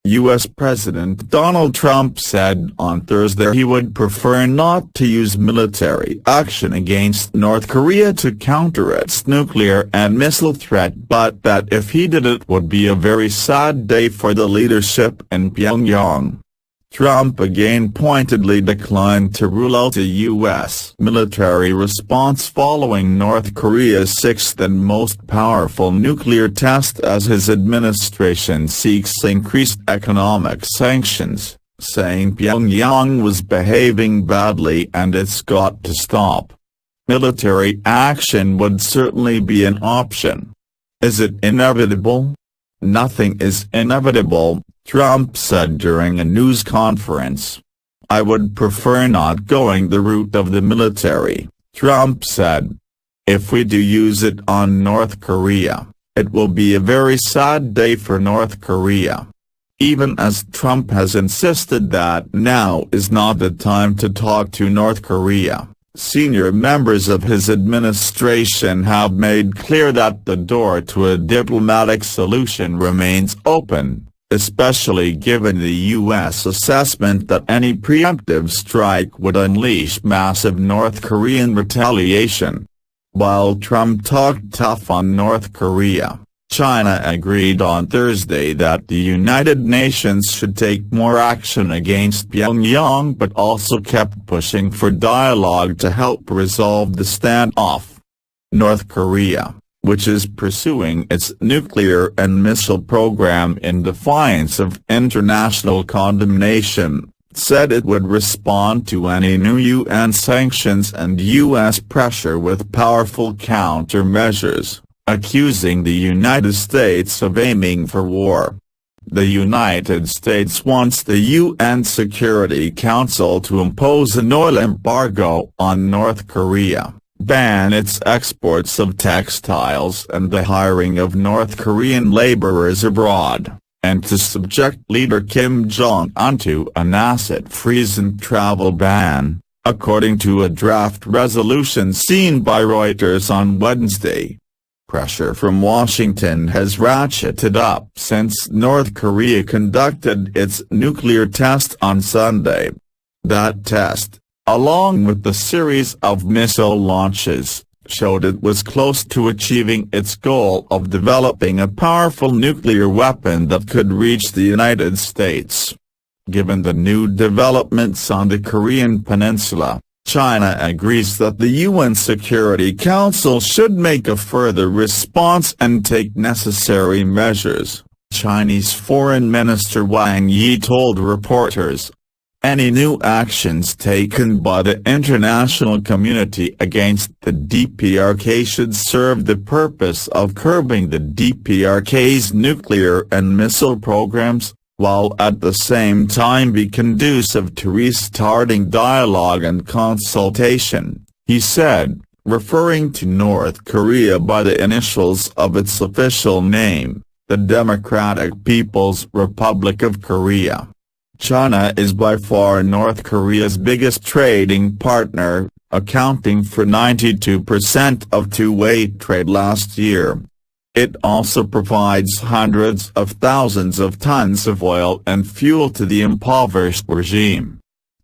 U.S. President Donald Trump said on Thursday he would prefer not to use military action against North Korea to counter its nuclear and missile threat, but that if he did it would be a very sad day for the leadership in Pyongyang. Trump again pointedly declined to rule out a U.S. military response following North Korea's sixth and most powerful nuclear test as his administration seeks increased economic sanctions, saying Pyongyang was behaving badly and it's got to stop. Military action would certainly be an option. Is it inevitable? Nothing is inevitable, Trump said during a news conference. I would prefer not going the route of the military, Trump said. If we do use it on North Korea, it will be a very sad day for North Korea. Even as Trump has insisted that now is not the time to talk to North Korea, senior members of his administration have made clear that the door to a diplomatic solution remains open, especially given the U.S. assessment that any preemptive strike would unleash massive North Korean retaliation. While Trump talked tough on North Korea, China agreed on Thursday that the United Nations should take more action against Pyongyang but also kept pushing for dialogue to help resolve the standoff. North Korea, which is pursuing its nuclear and missile program in defiance of international condemnation, said it would respond to any new UN sanctions and U.S. pressure with powerful countermeasures, accusing the United States of aiming for war. The United States wants the UN Security Council to impose an oil embargo on North Korea, ban its exports of textiles and the hiring of North Korean laborers abroad, and to subject leader Kim Jong-un to an asset freeze and travel ban, according to a draft resolution seen by Reuters on Wednesday. Pressure from Washington has ratcheted up since North Korea conducted its nuclear test on Sunday. That test, along with the series of missile launches, showed it was close to achieving its goal of developing a powerful nuclear weapon that could reach the United States. Given the new developments on the Korean peninsula, China agrees that the UN Security Council should make a further response and take necessary measures, Chinese Foreign Minister Wang Yi told reporters. Any new actions taken by the international community against the DPRK should serve the purpose of curbing the DPRK's nuclear and missile programs, while at the same time be conducive to restarting dialogue and consultation, he said, referring to North Korea by the initials of its official name, the Democratic People's Republic of Korea. China is by far North Korea's biggest trading partner, accounting for 92% of two-way trade last year. It also provides hundreds of thousands of tons of oil and fuel to the impoverished regime.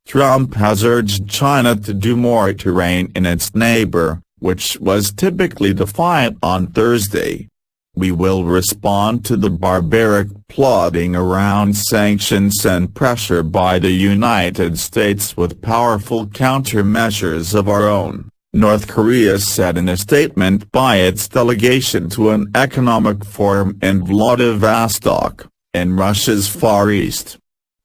Trump has urged China to do more to rein in its neighbor, which was typically defiant on Thursday. We will respond to the barbaric plotting around sanctions and pressure by the United States with powerful countermeasures of our own, North Korea said in a statement by its delegation to an economic forum in Vladivostok, in Russia's Far East.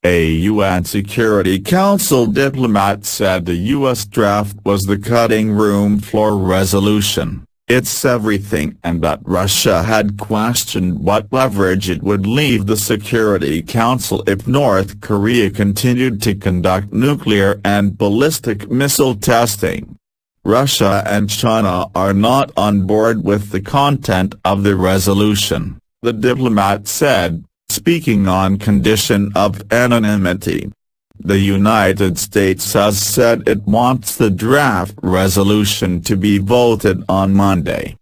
A UN Security Council diplomat said the U.S. draft was the cutting room floor resolution. It's everything, and that Russia had questioned what leverage it would leave the Security Council if North Korea continued to conduct nuclear and ballistic missile testing. Russia and China are not on board with the content of the resolution, the diplomat said, speaking on condition of anonymity. The United States has said it wants the draft resolution to be voted on Monday.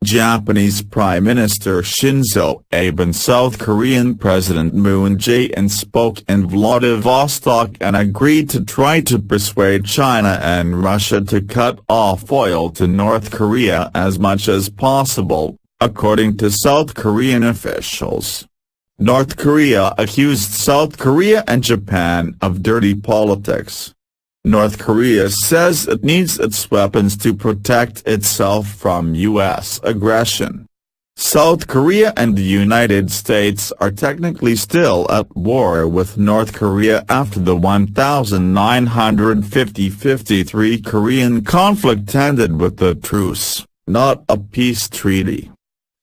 Japanese Prime Minister Shinzo Abe and South Korean President Moon Jae-in spoke in Vladivostok and agreed to try to persuade China and Russia to cut off oil to North Korea as much as possible, according to South Korean officials. North Korea accused South Korea and Japan of dirty politics. North Korea says it needs its weapons to protect itself from U.S. aggression. South Korea and the United States are technically still at war with North Korea after the 1950–53 Korean conflict ended with a truce, not a peace treaty.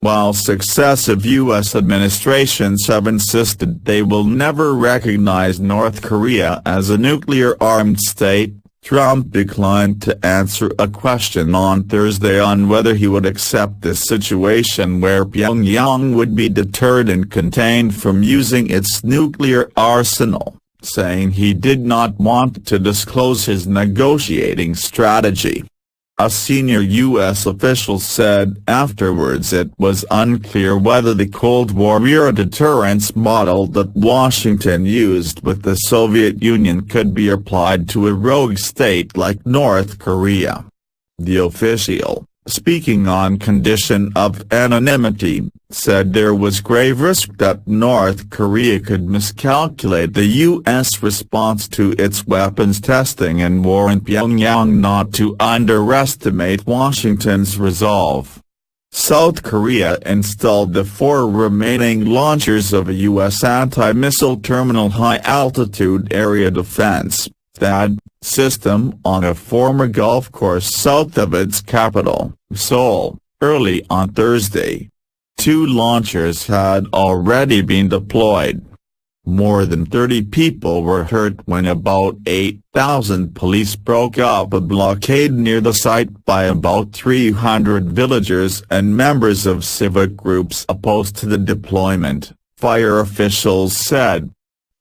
While successive U.S. administrations have insisted they will never recognize North Korea as a nuclear-armed state, Trump declined to answer a question on Thursday on whether he would accept this situation where Pyongyang would be deterred and contained from using its nuclear arsenal, saying he did not want to disclose his negotiating strategy. A senior U.S. official said afterwards it was unclear whether the Cold War-era deterrence model that Washington used with the Soviet Union could be applied to a rogue state like North Korea. The official, speaking on condition of anonymity, said there was grave risk that North Korea could miscalculate the U.S. response to its weapons testing and warned Pyongyang not to underestimate Washington's resolve. South Korea installed the 4 remaining launchers of a U.S. anti-missile terminal high-altitude area defense (THAAD) system on a former golf course south of its capital, Seoul, early on Thursday. 2 launchers had already been deployed. More than 30 people were hurt when about 8,000 police broke up a blockade near the site by about 300 villagers and members of civic groups opposed to the deployment, fire officials said.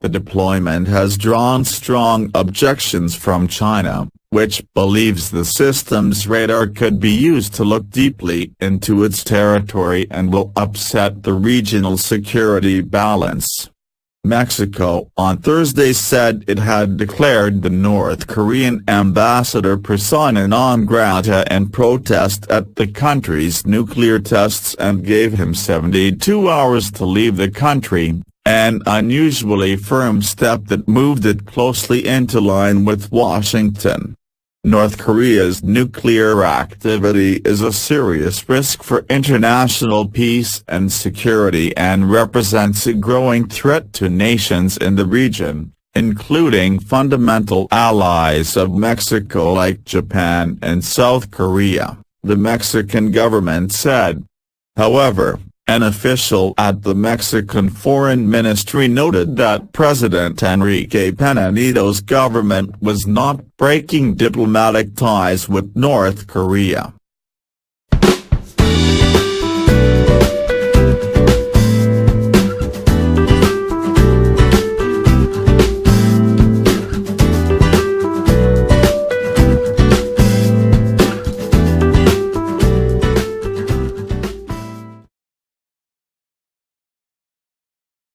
The deployment has drawn strong objections from China, which believes the system's radar could be used to look deeply into its territory and will upset the regional security balance. Mexico on Thursday said it had declared the North Korean ambassador persona non grata in protest at the country's nuclear tests and gave him 72 hours to leave the country, an unusually firm step that moved it closely into line with Washington. North Korea's nuclear activity is a serious risk for international peace and security and represents a growing threat to nations in the region, including fundamental allies of Mexico like Japan and South Korea, the Mexican government said. However, an official at the Mexican Foreign Ministry noted that President Enrique Pena Nieto's government was not breaking diplomatic ties with North Korea.